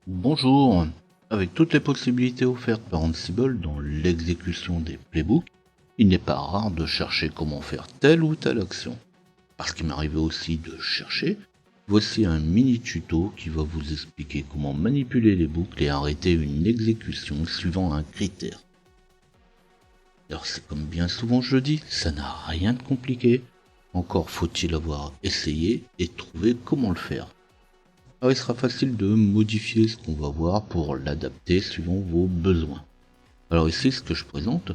Bonjour. Avec toutes les possibilités offertes par Ansible dans l'exécution des playbooks, il n'est pas rare de chercher comment faire telle ou telle action. Parce qu'il m'arrivait aussi de chercher, voici un mini tuto qui va vous expliquer comment manipuler les boucles et arrêter une exécution suivant un critère. Alors c'est comme bien souvent je le dis, ça n'a rien de compliqué. Encore faut-il avoir essayé et trouvé comment le faire. Alors il sera facile de modifier ce qu'on va voir pour l'adapter suivant vos besoins. Alors ici, ce que je présente,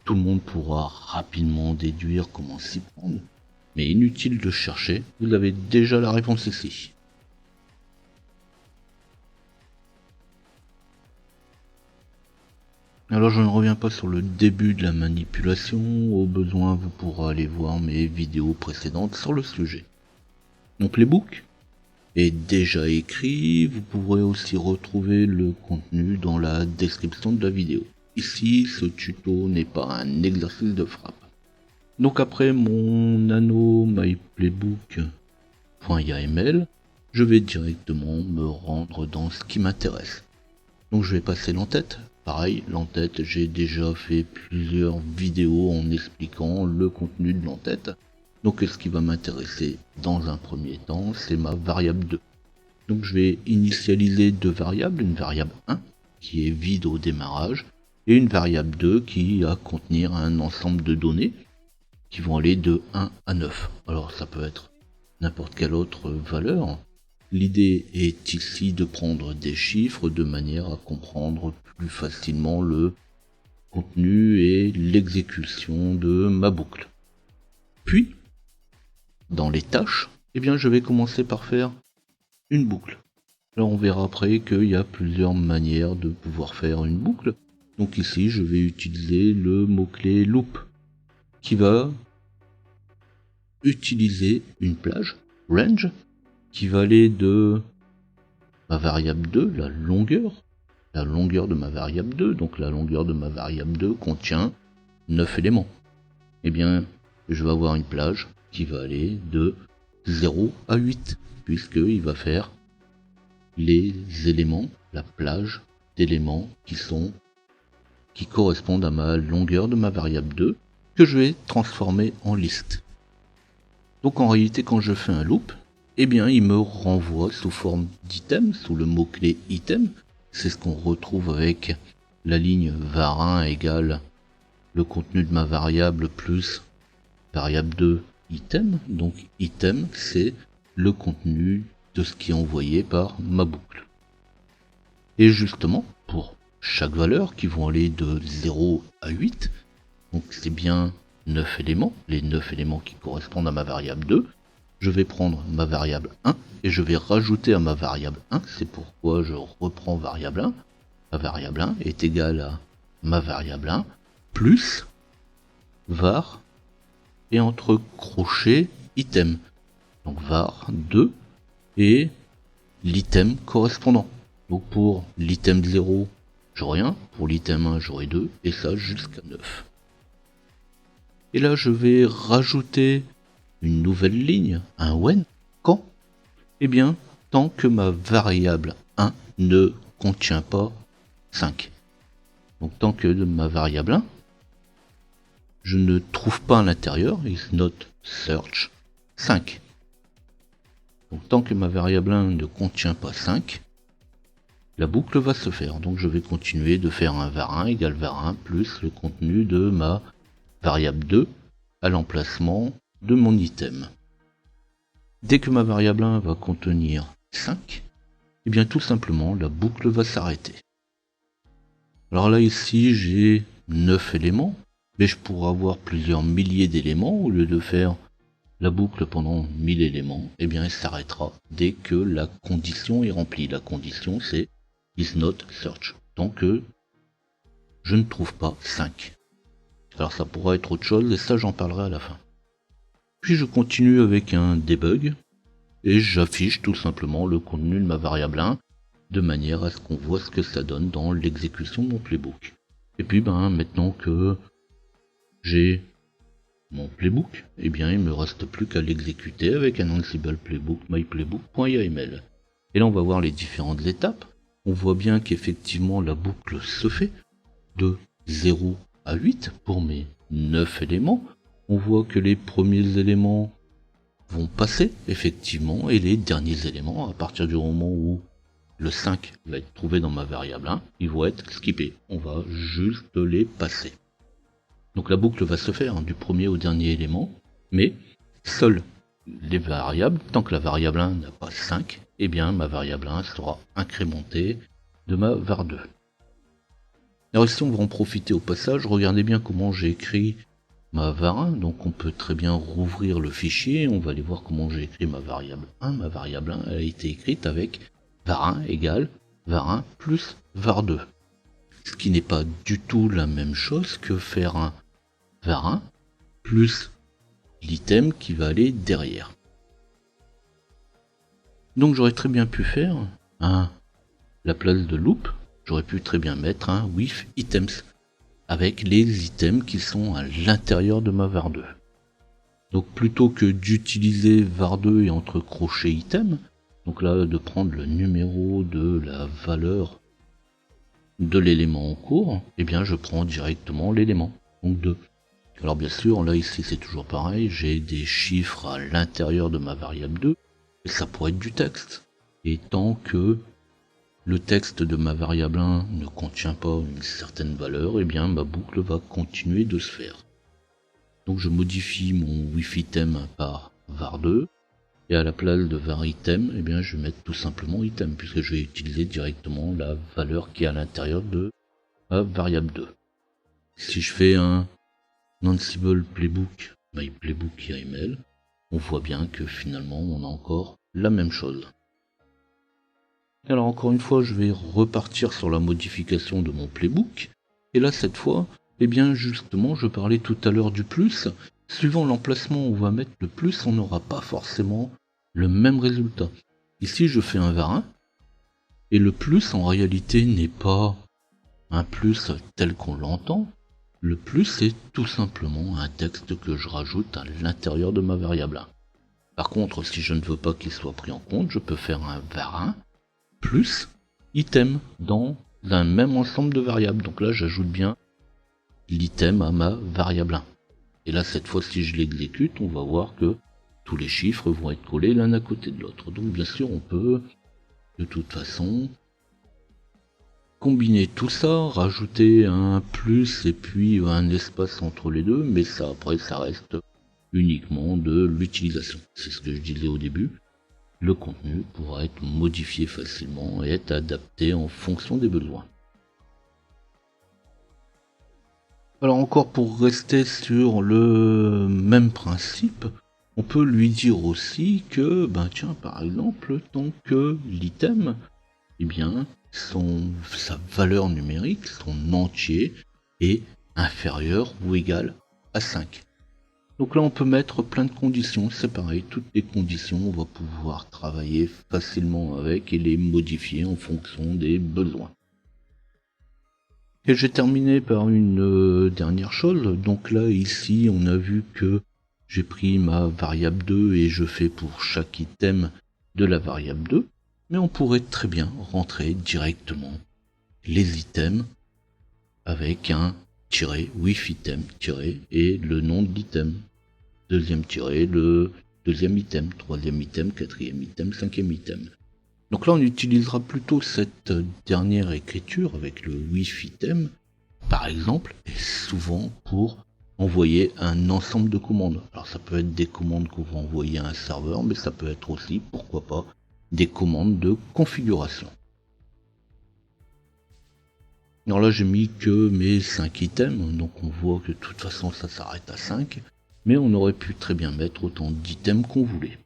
tout le monde pourra rapidement déduire comment s'y prendre, mais inutile de chercher, vous avez déjà la réponse ici. Alors je ne reviens pas sur le début de la manipulation, au besoin vous pourrez aller voir mes vidéos précédentes sur le sujet. Donc les books est déjà écrit, vous pourrez aussi retrouver le contenu dans la description de la vidéo. Ici, ce tuto n'est pas un exercice de frappe. Donc après mon nano myplaybook.yml, je vais directement me rendre dans ce qui m'intéresse. Donc je vais passer l'entête. Pareil, l'entête, j'ai déjà fait plusieurs vidéos en expliquant le contenu de l'entête. Donc ce qui va m'intéresser dans un premier temps, c'est ma variable 2. Donc je vais initialiser deux variables, une variable 1 qui est vide au démarrage, et une variable 2 qui va contenir un ensemble de données qui vont aller de 1 à 9. Alors ça peut être n'importe quelle autre valeur. L'idée est ici de prendre des chiffres de manière à comprendre plus facilement le contenu et l'exécution de ma boucle. Puis, dans les tâches, je vais commencer par faire une boucle. Alors on verra après qu'il y a plusieurs manières de pouvoir faire une boucle. Donc ici je vais utiliser le mot-clé loop qui va utiliser une plage, range, qui va aller de ma variable 2, la longueur de ma variable 2, donc la longueur de ma variable 2 contient 9 éléments. Je vais avoir une plage qui va aller de 0 à 8, puisqu'il va faire les éléments, la plage d'éléments qui correspondent à ma longueur de ma variable 2, que je vais transformer en liste. Donc en réalité, quand je fais un loop, il me renvoie sous forme d'item, sous le mot-clé item. C'est ce qu'on retrouve avec la ligne var1 égale le contenu de ma variable plus variable 2 item. Donc item, c'est le contenu de ce qui est envoyé par ma boucle. Et justement, pour chaque valeur qui vont aller de 0 à 8, donc c'est bien 9 éléments, les 9 éléments qui correspondent à ma variable 2, je vais prendre ma variable 1 et je vais rajouter à ma variable 1, c'est pourquoi je reprends variable 1. Ma variable 1 est égale à ma variable 1 plus var et entre crochets item. Donc var 2 et l'item correspondant. Donc pour l'item 0, j'aurai 1, pour l'item 1, j'aurai 2, et ça jusqu'à 9. Et là, je vais rajouter une nouvelle ligne, un when, quand tant que ma variable 1 ne contient pas 5. Donc tant que ma variable 1, je ne trouve pas à l'intérieur, is not search 5. Donc tant que ma variable 1 ne contient pas 5, la boucle va se faire. Donc je vais continuer de faire un var1 égale var1 plus le contenu de ma variable 2 à l'emplacement de mon item. Dès que ma variable 1 va contenir 5, tout simplement la boucle va s'arrêter. Alors là ici j'ai 9 éléments, mais je pourrais avoir plusieurs milliers d'éléments. Au lieu de faire la boucle pendant 1000 éléments, elle s'arrêtera dès que la condition est remplie. La condition c'est is not search, tant que je ne trouve pas 5. Alors ça pourra être autre chose, et ça j'en parlerai à la fin. Puis je continue avec un debug, et j'affiche tout simplement le contenu de ma variable 1, de manière à ce qu'on voit ce que ça donne dans l'exécution de mon playbook. Et puis maintenant que j'ai mon playbook, il me reste plus qu'à l'exécuter avec un Ansible playbook myplaybook.yml. Et là on va voir les différentes étapes. on voit bien qu'effectivement la boucle se fait de 0 à 8 pour mes 9 éléments. On voit que les premiers éléments vont passer, effectivement, et les derniers éléments, à partir du moment où le 5 va être trouvé dans ma variable 1, ils vont être skippés. On va juste les passer. Donc la boucle va se faire du premier au dernier élément, mais seules les variables, tant que la variable 1 n'a pas 5, eh bien ma variable 1 sera incrémentée de ma var2. Alors ici on va en profiter au passage, regardez bien comment j'ai écrit ma var1, donc on peut très bien rouvrir le fichier, on va aller voir comment j'ai écrit ma variable 1. Ma variable 1 elle a été écrite avec var1 égale var1 plus var2. Ce qui n'est pas du tout la même chose que faire un var1 plus l'item qui va aller derrière. Donc j'aurais très bien pu faire la place de loop, j'aurais pu très bien mettre un with items avec les items qui sont à l'intérieur de ma var2. Donc plutôt que d'utiliser var2 et entre crochets item, donc là de prendre le numéro de la valeur de l'élément en cours, eh bien je prends directement l'élément, donc 2. Alors bien sûr, là ici c'est toujours pareil, j'ai des chiffres à l'intérieur de ma variable 2, et ça pourrait être du texte. Et tant que le texte de ma variable 1 ne contient pas une certaine valeur, eh bien ma boucle va continuer de se faire. Donc je modifie mon with item par var2, et à la place de var item, eh bien je vais mettre tout simplement item, puisque je vais utiliser directement la valeur qui est à l'intérieur de ma variable 2. Si je fais un Ansible playbook, my playbook YAML, on voit bien que finalement on a encore la même chose. Alors encore une fois, je vais repartir sur la modification de mon playbook, et là cette fois, eh bien justement, je parlais tout à l'heure du plus, suivant l'emplacement où on va mettre le plus, on n'aura pas forcément le même résultat. Ici je fais un var1, et le plus en réalité n'est pas un plus tel qu'on l'entend. Le plus c'est tout simplement un texte que je rajoute à l'intérieur de ma variable 1. Par contre, si je ne veux pas qu'il soit pris en compte, je peux faire un var1 plus item dans un même ensemble de variables. Donc là j'ajoute bien l'item à ma variable 1. Et là cette fois si je l'exécute, on va voir que tous les chiffres vont être collés l'un à côté de l'autre. Donc bien sûr on peut de toute façon combiner tout ça, rajouter un plus et puis un espace entre les deux, mais ça après ça reste uniquement de l'utilisation. C'est ce que je disais au début. Le contenu pourra être modifié facilement et être adapté en fonction des besoins. Alors encore pour rester sur le même principe, on peut lui dire aussi que, tiens, par exemple, tant que l'item, eh bien, sa valeur numérique, son entier, est inférieur ou égal à 5. Donc là on peut mettre plein de conditions, c'est pareil, toutes les conditions on va pouvoir travailler facilement avec et les modifier en fonction des besoins. Et j'ai terminé par une dernière chose, donc là ici on a vu que j'ai pris ma variable 2 et je fais pour chaque item de la variable 2, mais on pourrait très bien rentrer directement les items avec un tiret with item tiret et le nom de l'item. Deuxième tiret, le deuxième item, troisième item, quatrième item, cinquième item. Donc là on utilisera plutôt cette dernière écriture avec le with item, par exemple, et souvent pour envoyer un ensemble de commandes. Alors ça peut être des commandes qu'on va envoyer à un serveur, mais ça peut être aussi, pourquoi pas, des commandes de configuration. Alors là j'ai mis que mes 5 items, donc on voit que de toute façon ça s'arrête à 5, mais on aurait pu très bien mettre autant d'items qu'on voulait.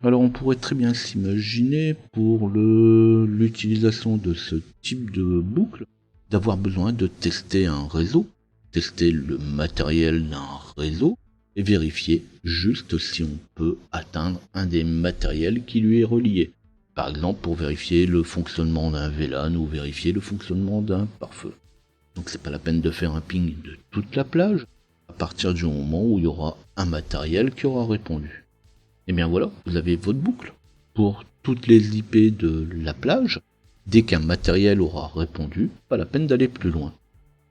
Alors on pourrait très bien s'imaginer pour l'utilisation de ce type de boucle, d'avoir besoin de tester un réseau, tester le matériel d'un réseau, et vérifier juste si on peut atteindre un des matériels qui lui est relié. Par exemple pour vérifier le fonctionnement d'un VLAN ou vérifier le fonctionnement d'un pare-feu. Donc c'est pas la peine de faire un ping de toute la plage. à partir du moment où il y aura un matériel qui aura répondu. Et bien voilà, vous avez votre boucle. Pour toutes les IP de la plage, dès qu'un matériel aura répondu, pas la peine d'aller plus loin.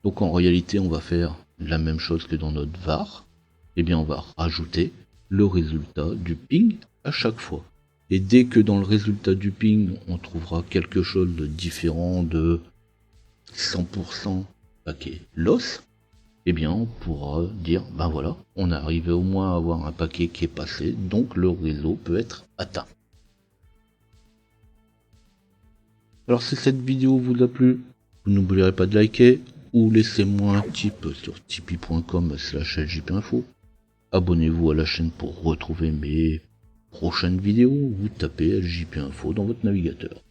Donc en réalité, on va faire la même chose que dans notre var. Eh bien, on va rajouter le résultat du ping à chaque fois. Et dès que dans le résultat du ping, on trouvera quelque chose de différent de 100% paquet loss, eh bien on pourra dire, ben voilà, on est arrivé au moins à avoir un paquet qui est passé, donc le réseau peut être atteint. Alors si cette vidéo vous a plu, vous n'oublierez pas de liker, ou laissez-moi un tip sur tipeee.com/ljpinfo. Abonnez-vous à la chaîne pour retrouver mes prochaines vidéos, vous tapez ljpinfo dans votre navigateur.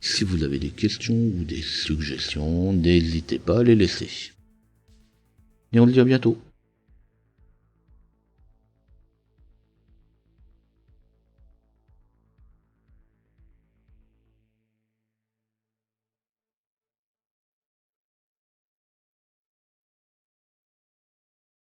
Si vous avez des questions ou des suggestions, n'hésitez pas à les laisser. Et on se dit à bientôt.